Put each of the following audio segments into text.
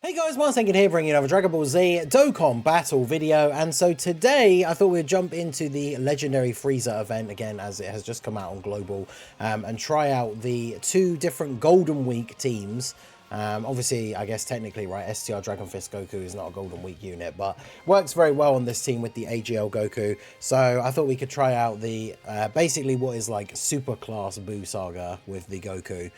Hey guys, Martin here bringing you another Dragon Ball Z Dokkan battle video, and so today I thought we'd jump into the legendary FRIEZA event again as it has just come out on Global and try out the two different Golden Week teams. Obviously, I guess technically, right, STR Dragon Fist Goku is not a Golden Week unit, but works very well on this team with the AGL Goku. So I thought we could try out the basically what is like super class Buu Saga with the Goku.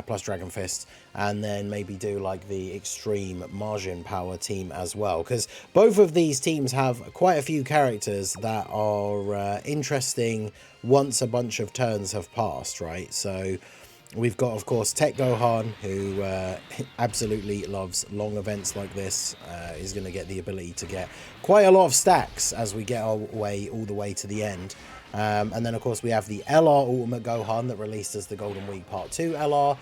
Plus Dragon Fist, and then maybe do like the extreme Margin power team as well, because both of these teams have quite a few characters that are interesting once a bunch of turns have passed, right? So we've got, of course, Tech Gohan, who absolutely loves long events like this. Is going to get the ability to get quite a lot of stacks as we get our way all the way to the end. And then, of course, we have the LR Ultimate Gohan that released as the Golden Week Part 2 LR.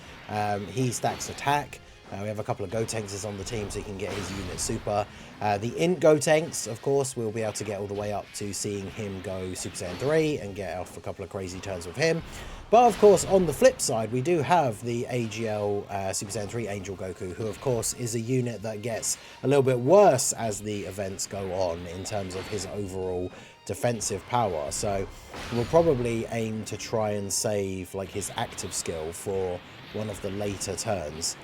He stacks attack. We have a couple of Gotenks on the team so he can get his unit super. The Int Gotenks, of course, we'll be able to get all the way up to seeing him go Super Saiyan 3 and get off a couple of crazy turns with him. But, of course, on the flip side, we do have the AGL Super Saiyan 3 Angel Goku, who, of course, is a unit that gets a little bit worse as the events go on in terms of his overall defensive power. So we'll probably aim to try and save like his active skill for one of the later turns,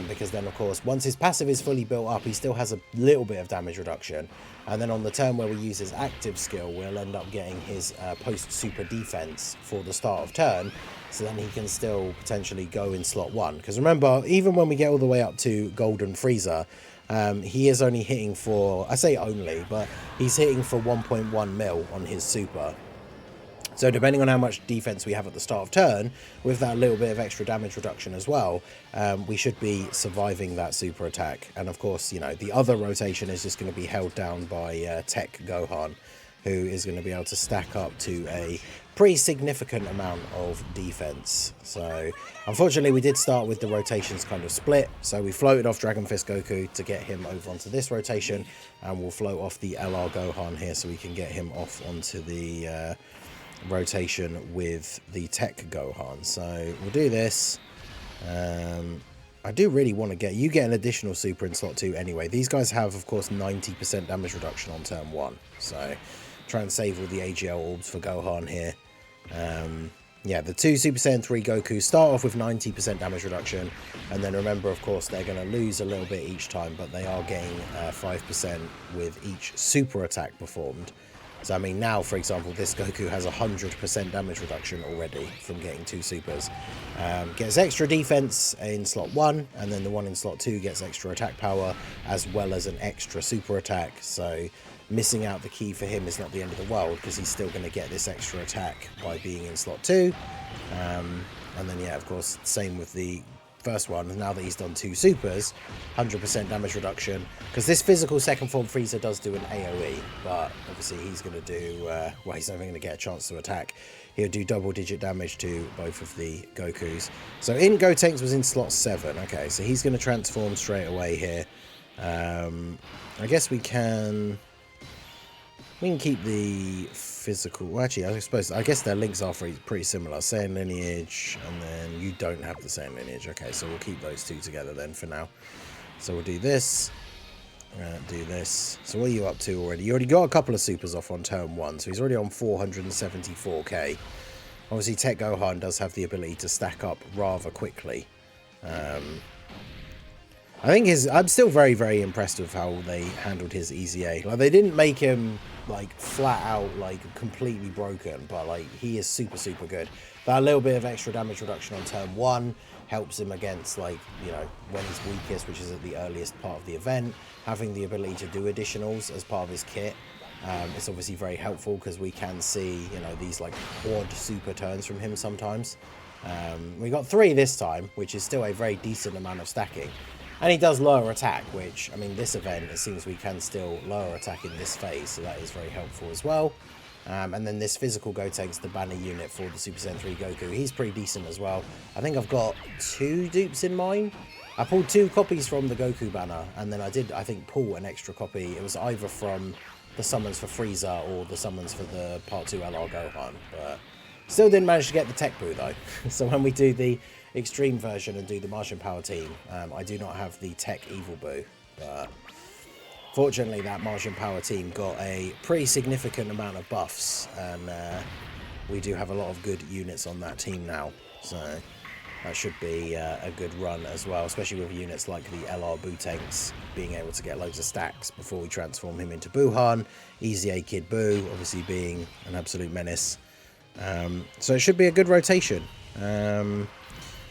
because then, of course, once his passive is fully built up, he still has a little bit of damage reduction, and then on the turn where we use his active skill, we'll end up getting his post super defense for the start of turn, so then he can still potentially go in slot 1, because remember, even when we get all the way up to Golden Frieza, he is only hitting for, I say only, but he's hitting for 1.1 mil on his super. So depending on how much defense we have at the start of turn, with that little bit of extra damage reduction as well, we should be surviving that super attack. And of course, you know, the other rotation is just going to be held down by Tech Gohan, who is going to be able to stack up to a pretty significant amount of defense. So unfortunately, we did start with the rotations kind of split, so we floated off Dragon Fist Goku to get him over onto this rotation, and we'll float off the LR Gohan here so we can get him off onto the rotation with the Tech Gohan. So we'll do this. I do really want to get you get an additional super in slot 2 anyway. These guys have, of course, 90% damage reduction on turn 1, so try and save all the AGL orbs for Gohan here. Yeah, the two Super Saiyan 3 Goku start off with 90% damage reduction, and then remember, of course, they're going to lose a little bit each time, but they are getting 5% with each super attack performed. So, I mean, now, for example, this Goku has 100% damage reduction already from getting 2 supers. Gets extra defense in slot 1, and then the one in slot 2 gets extra attack power, as well as an extra super attack. So missing out the key for him is not the end of the world, because he's still going to get this extra attack by being in slot 2. And then, yeah, of course, same with the first one. Now that he's done 2 supers, 100% damage reduction, because this physical second form Frieza does do an AoE, but obviously he's going to do well, he's never going to get a chance to attack. He'll do double-digit damage to both of the Gokus. So in Gotenks was in slot 7. Okay, so he's going to transform straight away here. I guess we can keep the physical. Well, actually, I guess their links are pretty similar. Saiyan lineage, and then you don't have the Saiyan lineage. Okay, so we'll keep those two together then for now. So we'll do this. Do this. So what are you up to already? You already got a couple of supers off on turn 1, so he's already on 474k. Obviously, Tech Gohan does have the ability to stack up rather quickly. I think I'm still very, very impressed with how they handled his EZA. Like, they didn't make him like flat out like completely broken, but like he is super, super good. That little bit of extra damage reduction on turn 1 helps him against, like, you know, when he's weakest, which is at the earliest part of the event. Having the ability to do additionals as part of his kit, it's obviously very helpful, because we can see, you know, these like odd super turns from him sometimes. We got 3 this time, which is still a very decent amount of stacking. And he does lower attack, which, I mean, this event, it seems we can still lower attack in this phase, so that is very helpful as well. And then this physical Gotenks, the banner unit for the Super Saiyan 3 Goku, he's pretty decent as well. I think I've got 2 dupes in mine. I pulled 2 copies from the Goku banner, and then I did, I think, pull an extra copy. It was either from the summons for Frieza or the summons for the Part 2 LR Gohan, but still didn't manage to get the Tech Buu though. So when we do the extreme version and do the Martian Power team. I do not have the Tech Evil Boo, but fortunately that Martian Power team got a pretty significant amount of buffs, and we do have a lot of good units on that team now, so that should be a good run as well, especially with units like the LR Boo tanks being able to get loads of stacks before we transform him into Buhan. Easy A Kid Boo obviously being an absolute menace. So it should be a good rotation.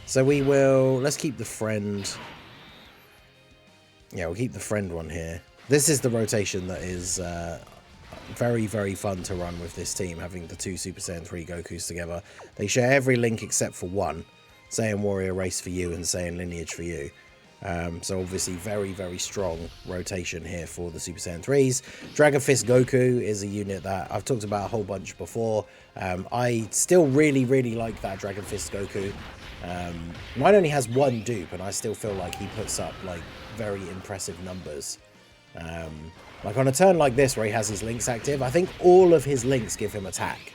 So we will, let's keep the friend. Yeah, we'll keep the friend one here. This is the rotation that is very, very fun to run with this team, having the two Super Saiyan 3 Gokus together. They share every link except for one. Saiyan Warrior Race for you and Saiyan Lineage for you. So obviously very, very strong rotation here for the Super Saiyan 3s. Dragon Fist Goku is a unit that I've talked about a whole bunch before. I still really, really like that Dragon Fist Goku. Mine only has one dupe, and I still feel like he puts up like very impressive numbers. Like on a turn like this where he has his links active, I think all of his links give him attack.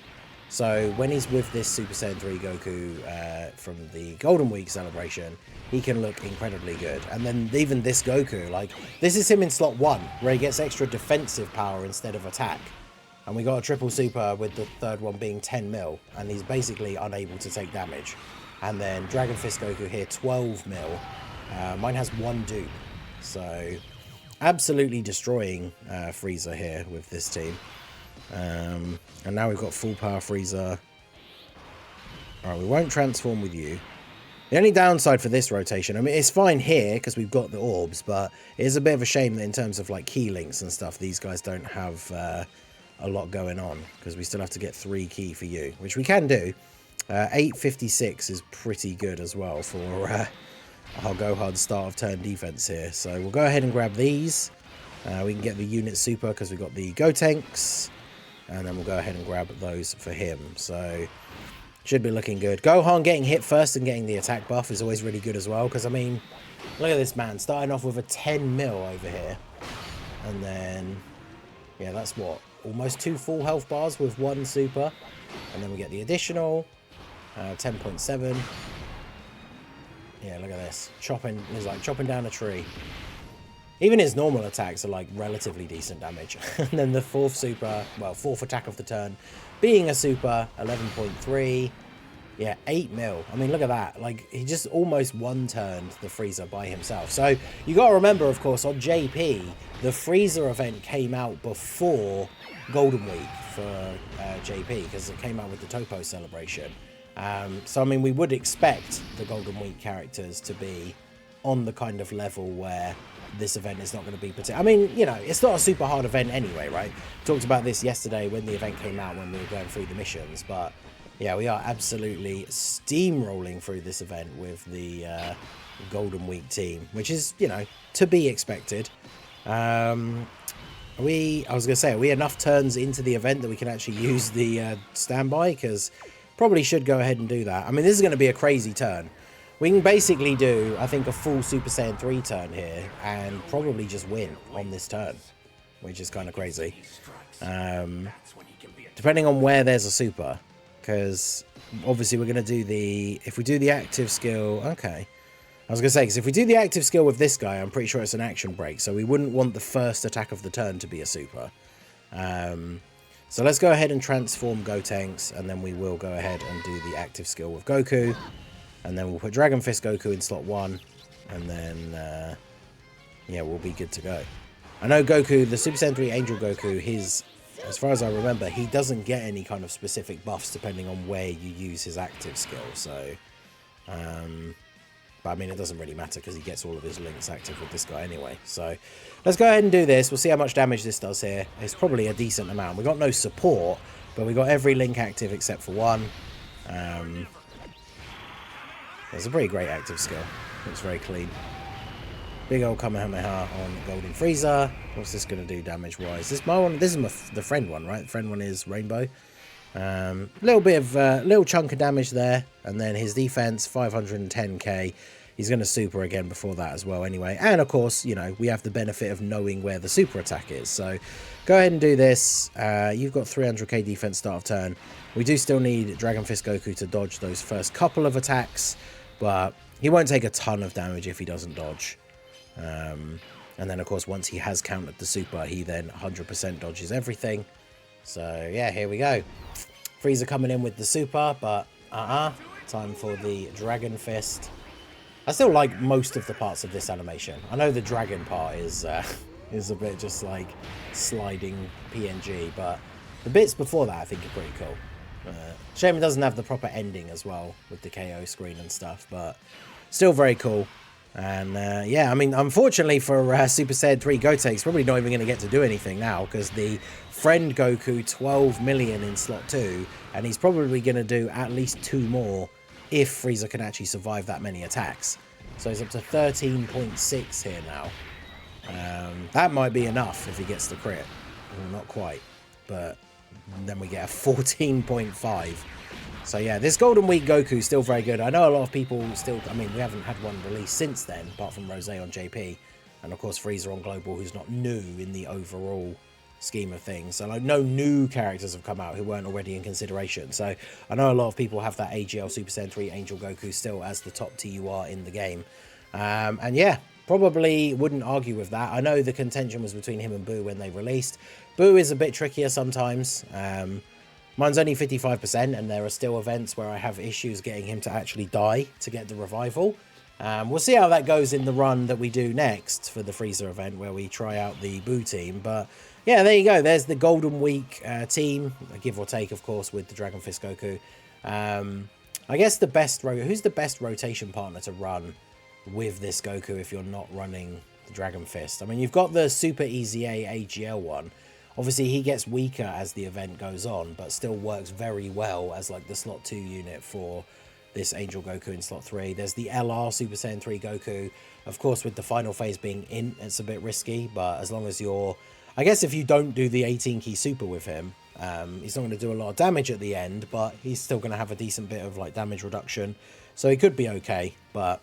So when he's with this Super Saiyan 3 Goku from the Golden Week celebration, he can look incredibly good. And then even this Goku, like this is him in slot 1, where he gets extra defensive power instead of attack. And we got a triple super with the third one being 10 mil, and he's basically unable to take damage. And then Dragon Fist Goku here, 12 mil. Mine has one dupe. So absolutely destroying FRIEZA here with this team. And now we've got full power FRIEZA. Alright, we won't transform with you. The only downside for this rotation, I mean, it's fine here because we've got the orbs, but it is a bit of a shame that in terms of like key links and stuff, these guys don't have a lot going on, because we still have to get 3 key for you, which we can do. 856 is pretty good as well for our Gohan start of turn defense here. So we'll go ahead and grab these. We can get the unit super because we've got the Gotenks. And then we'll go ahead and grab those for him. So should be looking good. Gohan getting hit first and getting the attack buff is always really good as well. Because, I mean, look at this man. Starting off with a 10 mil over here. And then, yeah, that's what? Almost 2 full health bars with 1 super. And then we get the additional 10.7. Yeah, look at this. Chopping, he's like chopping down a tree. Even his normal attacks are like relatively decent damage. And then the 4th super, well, 4th attack of the turn being a super, 11.3. Yeah, 8 mil. I mean, look at that. Like, he just almost one-turned the FRIEZA by himself. So you got to remember, of course, on JP, the FRIEZA event came out before Golden Week for JP, because it came out with the Topo celebration. So, I mean, we would expect the Golden Week characters to be on the kind of level where this event is not going to be particular. I mean, you know, it's not a super hard event anyway, right? Talked about this yesterday when the event came out, when we were going through the missions, but yeah, we are absolutely steamrolling through this event with the Golden Week team, which is, you know, to be expected. I was going to say, are we enough turns into the event that we can actually use the standby? Because probably should go ahead and do that. I mean, this is going to be a crazy turn. We can basically do, I think, a full Super Saiyan 3 turn here and probably just win on this turn, which is kind of crazy. Depending on where there's a super, because obviously we're going to do the, if we do the active skill, okay. I was going to say, because if we do the active skill with this guy, I'm pretty sure it's an action break, so we wouldn't want the first attack of the turn to be a super. So let's go ahead and transform Gotenks, and then we will go ahead and do the active skill with Goku. And then we'll put Dragon Fist Goku in slot 1. And then, yeah, we'll be good to go. I know Goku, the Super Saiyan 3 Angel Goku, his, as far as I remember, he doesn't get any kind of specific buffs depending on where you use his active skill. So, but I mean, it doesn't really matter because he gets all of his links active with this guy anyway. So let's go ahead and do this. We'll see how much damage this does here. It's probably a decent amount. We got no support, but we got every link active except for one. It's a pretty great active skill. Looks very clean. Big old Kamehameha on Golden FRIEZA. What's this going to do damage-wise? This is the friend one, right? The friend one is Rainbow. Little bit of little chunk of damage there, and then his defense 510k. He's going to super again before that as well, anyway. And of course, you know, we have the benefit of knowing where the super attack is. So go ahead and do this. You've got 300k defense start of turn. We do still need Dragon Fist Goku to dodge those first couple of attacks. but he won't take a ton of damage if he doesn't dodge. And then, of course, once he has countered the super, he then 100% dodges everything. So, yeah, here we go. Frieza coming in with the super, but time for the Dragon Fist. I still like most of the parts of this animation. I know the dragon part is a bit just like sliding PNG, but the bits before that I think are pretty cool. Shame it doesn't have the proper ending as well with the KO screen and stuff, but still very cool. And yeah, I mean, unfortunately for Super Saiyan 3 Goten, he's probably not even going to get to do anything now, because the friend Goku 12 million in slot 2, and he's probably going to do at least 2 more if Frieza can actually survive that many attacks. So he's up to 13.6 here now. That might be enough if he gets the crit. Well, not quite, but then we get a 14.5. So yeah, this Golden Week Goku is still very good. I know a lot of people still, I mean, we haven't had one released since then, apart from Rose on JP. And of course Frieza on Global, who's not new in the overall scheme of things. So like no new characters have come out who weren't already in consideration. So I know a lot of people have that AGL Super Saiyan 3 Angel Goku still as the top TUR in the game. And yeah, probably wouldn't argue with that. I know the contention was between him and Boo when they released. Boo is a bit trickier sometimes. Mine's only 55%, and there are still events where I have issues getting him to actually die to get the revival. We'll see how that goes in the run that we do next for the Frieza event, where we try out the Boo team. But yeah, there you go. There's the Golden Week team, give or take, of course, with the Dragon Fist Goku. I guess the best... Who's the best rotation partner to run with this Goku if you're not running the Dragon Fist? I mean, you've got the Super EZA AGL one. Obviously, he gets weaker as the event goes on, but still works very well as like the slot 2 unit for this Angel Goku in slot 3. There's the LR Super Saiyan 3 Goku. Of course, with the final phase being in, it's a bit risky, but as long as you're... I guess if you don't do the 18 key super with him, he's not going to do a lot of damage at the end, but he's still going to have a decent bit of like damage reduction. So he could be okay, but...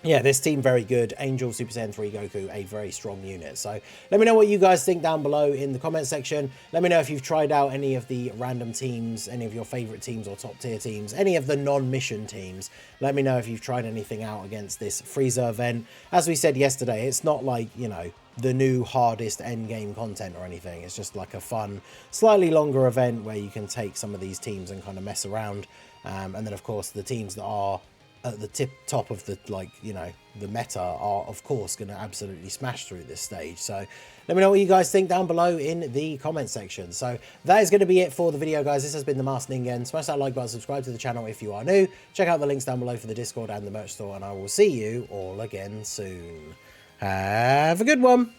yeah, this team very good. Angel, Super Saiyan 3 Goku, a very strong unit. So let me know what you guys think down below in the comment section. Let me know if you've tried out any of the random teams, any of your favorite teams or top tier teams, any of the non-mission teams. Let me know if you've tried anything out against this Frieza event. As we said yesterday, it's not like, you know, the new hardest end game content or anything. It's just like a fun, slightly longer event where you can take some of these teams and kind of mess around. And then, of course, the teams that are at the top of the, like, you know, the meta are of course going to absolutely smash through this stage. So let me know what you guys think down below in the comment section. So that is going to be it for the video, guys. This has been the Masked Ningen. Smash that like button, subscribe to the channel if you are new, check out the links down below for the Discord and the merch store, and I will see you all again soon. Have a good one.